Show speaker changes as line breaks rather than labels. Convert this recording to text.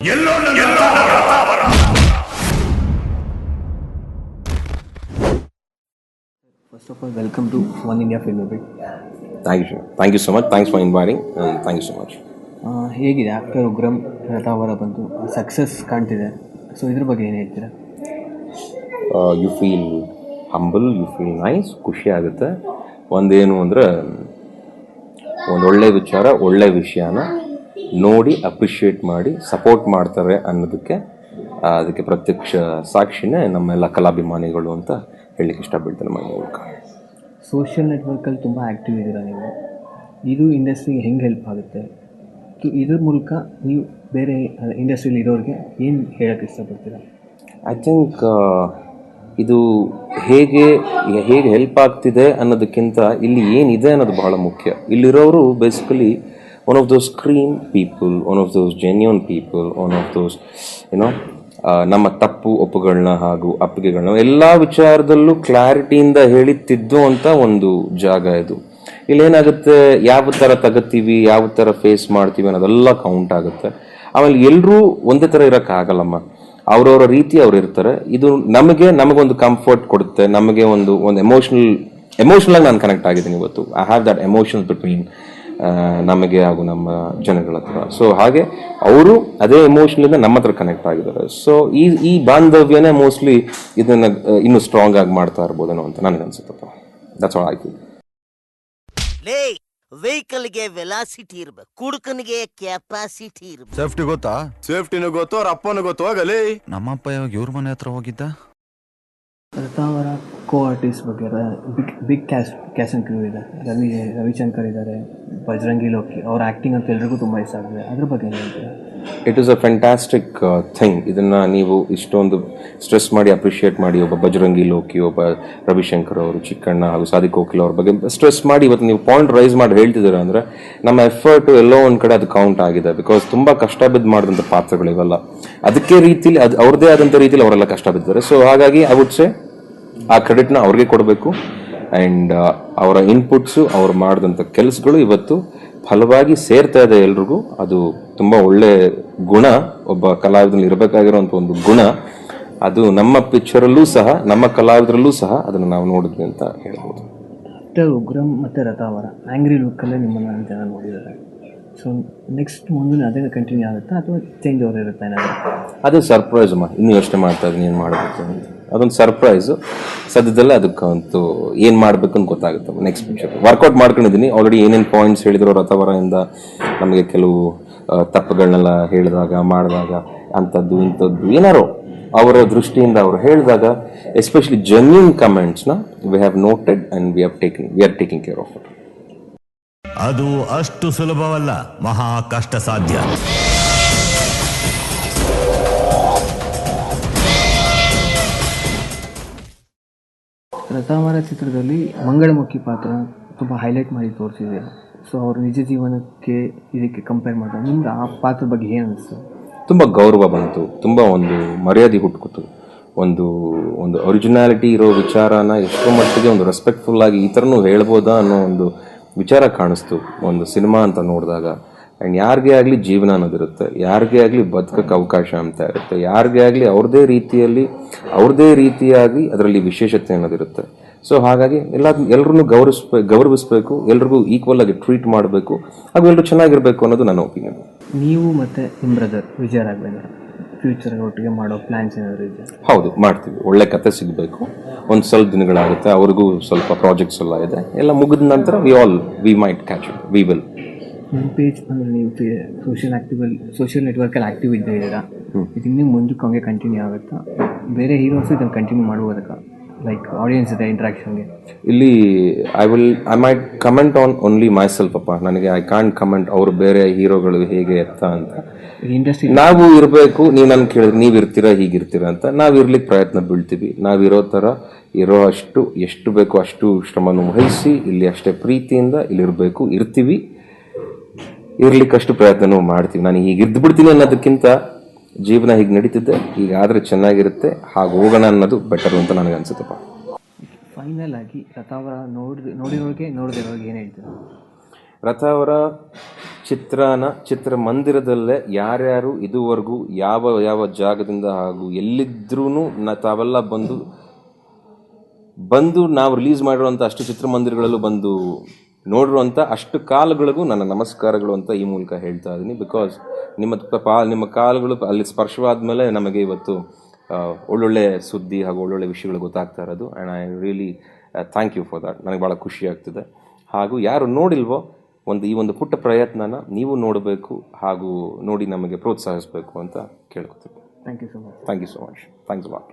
First of all, welcome to One India Film Bit.
Thank you so much. Thanks for inviting and thank you so much.
ಹೇಗಿದೆ after Ugramm Rathaavara ಬಂತು success ಕಾಣ್ತಿದೆ, so ಇದ್ರ ಬಗ್ಗೆ ಏನು ಹೇಳ್ತೀರಾ?
You feel humble, you feel nice, ಖುಷಿ ಆಗುತ್ತೆ. ಒಂದೇನು ಅಂದರೆ ಒಂದು ಒಳ್ಳೆ ವಿಚಾರ, ಒಳ್ಳೆ ವಿಷಯನ ನೋಡಿ ಅಪ್ರಿಷಿಯೇಟ್ ಮಾಡಿ ಸಪೋರ್ಟ್ ಮಾಡ್ತಾರೆ ಅನ್ನೋದಕ್ಕೆ ಅದಕ್ಕೆ ಪ್ರತ್ಯಕ್ಷ ಸಾಕ್ಷಿನೇ ನಮ್ಮೆಲ್ಲ ಕಲಾಭಿಮಾನಿಗಳು ಅಂತ ಹೇಳಲಿಕ್ಕೆ ಇಷ್ಟಪಡ್ತೇನೆ ನಮ್ಮ ಮೂಲಕ.
ಸೋಷಿಯಲ್ ನೆಟ್ವರ್ಕಲ್ಲಿ ತುಂಬ ಆ್ಯಕ್ಟಿವ್ ಇದ್ದೀರಾ ನೀವು. ಇದು ಇಂಡಸ್ಟ್ರಿಗೆ ಹೆಂಗೆ ಹೆಲ್ಪ್ ಆಗುತ್ತೆ? ಇದ್ರ ಮೂಲಕ ನೀವು ಬೇರೆ ಇಂಡಸ್ಟ್ರಿಯಲ್ಲಿ ಇರೋರಿಗೆ ಏನು ಹೇಳೋಕ್ಕೆ ಇಷ್ಟಪಡ್ತೀರಾ?
ಐ ಥಿಂಕ್ ಇದು ಹೇಗೆ ಹೆಲ್ಪ್ ಆಗ್ತಿದೆ ಅನ್ನೋದಕ್ಕಿಂತ ಇಲ್ಲಿ ಏನಿದೆ ಅನ್ನೋದು ಬಹಳ ಮುಖ್ಯ. ಇಲ್ಲಿರೋರು basically one of those screen people, one of those genuine people, one of those ಏನೋ ನಮ್ಮ ತಪ್ಪು ಒಪ್ಪುಗಳನ್ನ ಹಾಗೂ ಅಪ್ಪಿಗೆಗಳನ್ನ ಎಲ್ಲ ವಿಚಾರದಲ್ಲೂ ಕ್ಲಾರಿಟಿಯಿಂದ ಹೇಳಿತ್ತಿದ್ದು ಅಂತ ಒಂದು ಜಾಗ ಇದು. ಇಲ್ಲೇನಾಗುತ್ತೆ, ಯಾವ ಥರ ತಗೋತೀವಿ, ಯಾವ ಥರ ಫೇಸ್ ಮಾಡ್ತೀವಿ ಅನ್ನೋದೆಲ್ಲ ಕೌಂಟ್ ಆಗುತ್ತೆ. ಆಮೇಲೆ ಎಲ್ಲರೂ ಒಂದೇ ಥರ ಇರೋಕ್ಕಾಗಲ್ಲಮ್ಮ, ಅವ್ರವ್ರ ರೀತಿ ಅವ್ರು ಇರ್ತಾರೆ. ಇದು ನಮಗೊಂದು ಕಂಫರ್ಟ್ ಕೊಡುತ್ತೆ, ನಮಗೆ ಒಂದು ಎಮೋಷನಲ್ ಆಗಿ ನಾನು ಕನೆಕ್ಟ್ ಆಗಿದ್ದೀನಿ ಇವತ್ತು. I have that emotions between ನಮಗೆ ಹಾಗೂ ನಮ್ಮ ಜನಗಳ ಹತ್ರ. ಸೊ ಹಾಗೆ ಅವರು ಅದೇ ಎಮೋಷನಲಿಂದ ನಮ್ಮ ಹತ್ರ ಕನೆಕ್ಟ್ ಆಗಿದ್ದಾರೆ. ಸೊ ಈ ಬಾಂಧವ್ಯನೇ ಮೋಸ್ಟ್ಲಿ ಇದನ್ನ ಇನ್ನೂ ಸ್ಟ್ರಾಂಗ್ ಆಗಿ ಮಾಡ್ತಾ ಇರ್ಬೋದೇನೋ ಅಂತ ನನಗೆ ಅನ್ಸುತ್ತಪ್ಪ. That's all I feel.
ವೆಹಿಕಲ್ಗೆ ವೆಲಾಸಿಟಿ ಇರ್ಬೇಕು, ಕುಡುಕನಿಗೆ ಕೆಪಾಸಿಟಿ ಇರ್ಬೇಕು.
ಸೇಫ್ಟಿ ಗೊತ್ತಾ? ಸೇಫ್ಟಿನೂ ಗೊತ್ತು, ಅವ್ರ ಅಪ್ಪನೂ ಗೊತ್ತು. ಹೋಗಲಿ, ನಮ್ಮಪ್ಪ ಯಾವಾಗ ಇವ್ರ ಮನೆ ಹತ್ರ ಹೋಗಿದ್ದ?
ರಥಾವರ ಕೋ ಆರ್ಟಿಸ್ಟ್ ಬಗ್ಗೆ ಬಿಗ್ ಕ್ಯಾಸ್ಟ್ ಕ್ರೂ ಇದೆ. ರವಿಶಂಕರ್ ಇದ್ದಾರೆ, ಬಜರಂಗಿ ಲೋಕಿ, ಅವ್ರ ಆ್ಯಕ್ಟಿಂಗ್ ಅಂತ ಎಲ್ರಿಗೂ ತುಂಬ ಇಷ್ಟ ಆಗಿದೆ. ಅದ್ರ ಬಗ್ಗೆ ಏನು ಹೇಳ್ತೀರಾ?
It is a fantastic thing. ಇದನ್ನು ನೀವು ಇಷ್ಟೊಂದು ಸ್ಟ್ರೆಸ್ ಮಾಡಿ ಅಪ್ರಿಷಿಯೇಟ್ ಮಾಡಿ, ಒಬ್ಬ ಬಜರಂಗಿ ಲೋಕಿ, ಒಬ್ಬ ರವಿಶಂಕರ್ ಅವರು, ಚಿಕ್ಕಣ್ಣ ಹಾಗೂ ಸಾದಿಕ್ ಕೋಕಿಲ್ ಅವ್ರ ಬಗ್ಗೆ ಸ್ಟ್ರೆಸ್ ಮಾಡಿ ಇವತ್ತು ನೀವು ಪಾಯಿಂಟ್ ರೈಸ್ ಮಾಡಿ ಹೇಳ್ತಿದ್ದೀರ ಅಂದರೆ ನಮ್ಮ ಎಫರ್ಟ್ ಎಲ್ಲೋ ಒಂದು ಕಡೆ ಅದು ಕೌಂಟ್ ಆಗಿದೆ. ಬಿಕಾಸ್ ತುಂಬ ಕಷ್ಟ ಬಿದ್ದು ಮಾಡಿದಂಥ ಪಾತ್ರಗಳು ಇವೆಲ್ಲ. ಅದಕ್ಕೆ ರೀತಿಲಿ ಅದು ಅವ್ರದ್ದೇ ಆದಂಥ ರೀತಿಲಿ ಅವರೆಲ್ಲ ಕಷ್ಟ ಬಿದ್ದಾರೆ. ಸೊ ಹಾಗಾಗಿ ಐ ವುಡ್ ಸೇ ಆ ಕ್ರೆಡಿಟ್ನ ಅವ್ರಿಗೆ ಕೊಡಬೇಕು. ಆ್ಯಂಡ್ ಅವರ ಇನ್ಪುಟ್ಸು, ಅವ್ರು ಮಾಡಿದಂಥ ಕೆಲಸಗಳು ಇವತ್ತು ಫಲವಾಗಿ ಸೇರ್ತಾ ಇದೆ ಎಲ್ರಿಗೂ. ಅದು ತುಂಬ ಒಳ್ಳೆ ಗುಣ, ಒಬ್ಬ ಕಲಾವಿದಲ್ಲಿ ಇರಬೇಕಾಗಿರೋಂಥ ಒಂದು ಗುಣ. ಅದು ನಮ್ಮ ಪಿಕ್ಚರಲ್ಲೂ ಸಹ, ನಮ್ಮ ಕಲಾವಿದರಲ್ಲೂ ಸಹ ಅದನ್ನು ನಾವು ನೋಡಿದ್ವಿ ಅಂತ ಹೇಳ್ಬೋದು.
ಆಫ್ಟರ್ ಉಗ್ರಂ ಮತ್ತು ರಥಾವರ ಆ್ಯಂಗ್ರಿ ಲುಕ್ಕಲ್ಲೇ ನಿಮ್ಮನ್ನು ಜನ ನೋಡಿದ್ದಾರೆ. ಸೊ ನೆಕ್ಸ್ಟ್ ಮುಂದೆ ಅದೇ ಕಂಟಿನ್ಯೂ ಆಗುತ್ತಾ ಅಥವಾ ಚೇಂಜ್ ಓವರ್ ಇರುತ್ತೆ ಏನಾದರೂ?
ಅದು ಸರ್ಪ್ರೈಸ್ ಅಮ್ಮ, ಇನ್ನೂ ಯೋಚನೆ ಮಾಡ್ತಾ ಇದ್ದೀನಿ ಏನು ಮಾಡಬೇಕು ಅಂತ. ಅದೊಂದು ಸರ್ಪ್ರೈಸು. ಸದ್ಯದಲ್ಲೇ ಅದಕ್ಕಂತೂ ಏನು ಮಾಡಬೇಕು ಅಂತ ಗೊತ್ತಾಗುತ್ತೆ. ನೆಕ್ಸ್ಟ್ ಪಿಕ್ಚರ್ ವರ್ಕೌಟ್ ಮಾಡ್ಕೊಂಡಿದ್ದೀನಿ ಆಲ್ರೆಡಿ. ಏನೇನು ಪಾಯಿಂಟ್ಸ್ ಹೇಳಿದ್ರು ರಥಾವರದಿಂದ ನಮಗೆ ಕೆಲವು ತಪ್ಪುಗಳನ್ನೆಲ್ಲ ಮಾಡಿದಾಗ ಅಂಥದ್ದು ಇಂಥದ್ದು ಏನಾರೋ ಅವರ ದೃಷ್ಟಿಯಿಂದ ಅವರು ಹೇಳಿದಾಗ, ಎಸ್ಪೆಷಲಿ ಜೆನ್ಯೂನ್ ಕಮೆಂಟ್ಸ್ನ we have noted and we are taking care of it.
ಅದು ಅಷ್ಟು ಸುಲಭವಲ್ಲ, ಮಹಾ ಕಷ್ಟ ಸಾಧ್ಯ.
ರಥಾವರ ಚಿತ್ರದಲ್ಲಿ ಮಂಗಳಮುಖಿ ಪಾತ್ರ ತುಂಬ ಹೈಲೈಟ್ ಮಾಡಿ ತೋರಿಸಿದೆ. ಸೊ ಅವ್ರ ನಿಜ ಜೀವನಕ್ಕೆ ಇದಕ್ಕೆ ಕಂಪೇರ್ ಮಾಡಿದಾಗ ನಿಮ್ಗೆ ಆ ಪಾತ್ರ ಬಗ್ಗೆ ಏನು ಅನಿಸ್ತು?
ತುಂಬ ಗೌರವ ಬಂತು, ತುಂಬ ಒಂದು ಮರ್ಯಾದೆ ಹುಟ್ಟುಕೊತು, ಒಂದು ಒರಿಜಿನಾಲಿಟಿ ಇರೋ ವಿಚಾರನ ಎಷ್ಟೋ ಮಟ್ಟಿಗೆ ಒಂದು ರೆಸ್ಪೆಕ್ಟ್ಫುಲ್ಲಾಗಿ ಈ ಥರನೂ ಹೇಳ್ಬೋದಾ ಅನ್ನೋ ಒಂದು ವಿಚಾರ ಕಾಣಿಸ್ತು ಒಂದು ಸಿನಿಮಾ ಅಂತ ನೋಡಿದಾಗ. ಆ್ಯಂಡ್ ಯಾರಿಗೇ ಆಗಲಿ ಜೀವನ ಅನ್ನೋದಿರುತ್ತೆ, ಯಾರಿಗೇ ಆಗಲಿ ಬದುಕಕ್ಕೆ ಅವಕಾಶ ಅಂತ ಇರುತ್ತೆ, ಯಾರಿಗೇ ಆಗಲಿ ಅವ್ರದ್ದೇ ರೀತಿಯಾಗಿ ಅದರಲ್ಲಿ ವಿಶೇಷತೆ ಅನ್ನೋದಿರುತ್ತೆ. ಸೊ ಹಾಗಾಗಿ ಎಲ್ಲರನ್ನೂ ಗೌರವಿಸ್ಬೇಕು, ಎಲ್ರಿಗೂ ಈಕ್ವಲ್ ಆಗಿ ಟ್ರೀಟ್ ಮಾಡಬೇಕು, ಹಾಗೂ ಎಲ್ಲರೂ ಚೆನ್ನಾಗಿರಬೇಕು ಅನ್ನೋದು ನನ್ನ ಒಪಿನಿಯನ್.
ನೀವು ಮತ್ತು ನಿಮ್ಮ ಬ್ರದರ್ ವಿಜಯ ರಾಘವೇಂದ್ರ ಫ್ಯೂಚರ್ ಒಟ್ಟಿಗೆ ಮಾಡೋ ಪ್ಲ್ಯಾನ್ಸ್ ಏನಾದರೂ ಇದೆ?
ಹೌದು, ಮಾಡ್ತೀವಿ. ಒಳ್ಳೆ ಕತೆ ಸಿಗಬೇಕು, ಒಂದು ಸ್ವಲ್ಪ ದಿನಗಳಾಗುತ್ತೆ. ಅವ್ರಿಗೂ ಸ್ವಲ್ಪ ಪ್ರಾಜೆಕ್ಟ್ಸ್ ಎಲ್ಲ ಇದೆ. ಎಲ್ಲ ಮುಗಿದ ನಂತರ we might catch it, we will.
ನಿಮ್ಮ ಪೇಜ್ ಅಂದರೆ ನೀವು ಸೋಷಿಯಲ್ ನೆಟ್ವರ್ಕಲ್ಲಿ ಆ್ಯಕ್ಟಿವ್ ಇದ್ದೀರಾ, ಇದು ಇನ್ನೂ ಮುಂದಕ್ಕೆ ಹಂಗೆ ಕಂಟಿನ್ಯೂ ಆಗುತ್ತಾ? ಬೇರೆ ಹೀರೋಸು ಇದನ್ನು ಕಂಟಿನ್ಯೂ ಮಾಡುವುದಕ್ಕೆ, ಲೈಕ್ ಆಡಿಯನ್ಸ್ ಇದೆ ಇಂಟ್ರಾಕ್ಷನ್ಗೆ? ಇಲ್ಲಿ I might comment on only my self ಅಪ್ಪ. ನನಗೆ ಐ ಕಾಂಟ್ ಕಮೆಂಟ್ ಅವರು ಬೇರೆ ಹೀರೋಗಳು ಹೇಗೆ ಎತ್ತ ಅಂತ. ಇಂಡಸ್ಟ್ರಿ ನಾವು ಇರಬೇಕು, ನೀವು ನನ್ನ ಕೇಳಿದ್ರೆ ನೀವು ಇರ್ತೀರಾ ಹೀಗಿರ್ತೀರಾ ಅಂತ. ನಾವು ಇರ್ಲಿಕ್ಕೆ ಪ್ರಯತ್ನ ಬೀಳ್ತೀವಿ. ನಾವಿರೋ ಥರ ಎಷ್ಟು ಬೇಕೋ ಅಷ್ಟು ಶ್ರಮವನ್ನು ವಹಿಸಿ ಇಲ್ಲಿ ಅಷ್ಟೇ ಪ್ರೀತಿಯಿಂದ ಇಲ್ಲಿರಬೇಕು, ಇರ್ತೀವಿ, ಇರ್ಲಿಕ್ಕಷ್ಟು ಪ್ರಯತ್ನನೂ ಮಾಡ್ತೀವಿ. ನಾನು ಹೀಗೆ ಇದ್ದುಬಿಡ್ತೀನಿ ಅನ್ನೋದಕ್ಕಿಂತ ಜೀವನ ಹೀಗೆ ನಡೀತಿದ್ದೆ, ಹೀಗಾದರೆ ಚೆನ್ನಾಗಿರುತ್ತೆ, ಹಾಗೆ ಹೋಗೋಣ ಅನ್ನೋದು ಬೆಟರ್ ಅಂತ ನನಗೆ ಅನ್ಸುತ್ತಪ್ಪ. ಫೈನಲ್ ಆಗಿ ರಥಾವರ ನೋಡಿರೋರಿಗೆ ಏನು ಹೇಳ್ತೀರಾ? ರಥಾವರ
ಚಿತ್ರಮಂದಿರದಲ್ಲೇ ಯಾರ್ಯಾರು ಇದುವರೆಗೂ ಯಾವ ಯಾವ ಜಾಗದಿಂದ ಹಾಗೂ ಎಲ್ಲಿದ್ರೂ ತಾವೆಲ್ಲ ಬಂದು ನಾವು ರಿಲೀಸ್ ಮಾಡಿರುವಂಥ ಅಷ್ಟು ಚಿತ್ರಮಂದಿರಗಳಲ್ಲೂ ಬಂದು ನೋಡಿರುವಂಥ ಅಷ್ಟು ಕಾಲಗಳಿಗೂ ನನ್ನ ನಮಸ್ಕಾರಗಳು ಅಂತ ಈ ಮೂಲಕ ಹೇಳ್ತಾ ಇದ್ದೀನಿ. ಬಿಕಾಸ್ ನಿಮ್ಮ ಕಾಲಗಳು ಅಲ್ಲಿ ಸ್ಪರ್ಶವಾದ ಮೇಲೆ ನಮಗೆ ಇವತ್ತು ಒಳ್ಳೊಳ್ಳೆ ಸುದ್ದಿ ಹಾಗೂ ಒಳ್ಳೊಳ್ಳೆ ವಿಷಯಗಳು ಗೊತ್ತಾಗ್ತಾ ಇರೋದು. And I really thank you for that. ನನಗೆ ಭಾಳ ಖುಷಿ ಆಗ್ತಿದೆ. ಹಾಗೂ ಯಾರು ನೋಡಿಲ್ವೋ ಈ ಒಂದು ಪುಟ್ಟ ಪ್ರಯತ್ನನ ನೀವು ನೋಡಬೇಕು ಹಾಗೂ ನೋಡಿ ನಮಗೆ ಪ್ರೋತ್ಸಾಹಿಸಬೇಕು ಅಂತ ಕೇಳ್ಕೊತೀನಿ.
Thank you so much.
Thank you so much. Thanks a lot.